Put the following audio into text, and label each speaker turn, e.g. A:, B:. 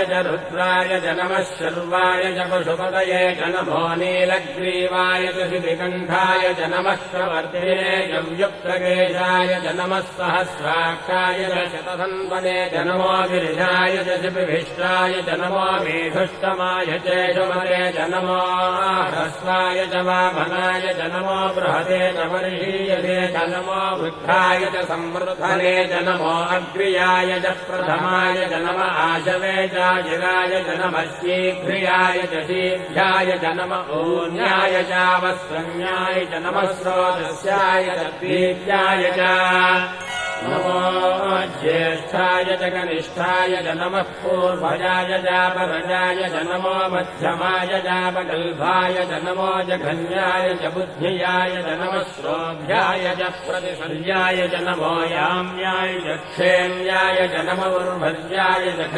A: च रुद्राय च नमः शर्वाय च पशुपतये च नमो नीलग्रीवाय च शिबिकण्ठाय च नमः प्रवर्तिने च युक्तकेशाय च नमः सहस्राक्षाय च शतधन्वने च नमो गिरिजाय च शिबिभिष्टाय च नमो मेघुष्टमाय चेषुमते च नमो ह्रस्वाय च वामनाय च नमो बृहते च वर्षीयसे च नमो वृद्धाय च संवृद्धने च नमो अग्र्याय च प्रथमाय च नम आशवे चाजिराय च नमः शीघ्रियाय च शीघ्राय च नम ऊन्याय चावस्रन्याय च नमः स्रोतस्याय च दीर्घाय च नमो ज्येष्ठाय च कनिष्ठाय च नमः पूर्वजाय चापरजाय च नमो मध्यमाय चापगल्भाय च नमो जघन्याय च बुद्धियाय च नमः श्रोभ्याय च प्रतिशल्याय च नमो याम्याय च क्षेम्याय च नमो उर्भर्याय च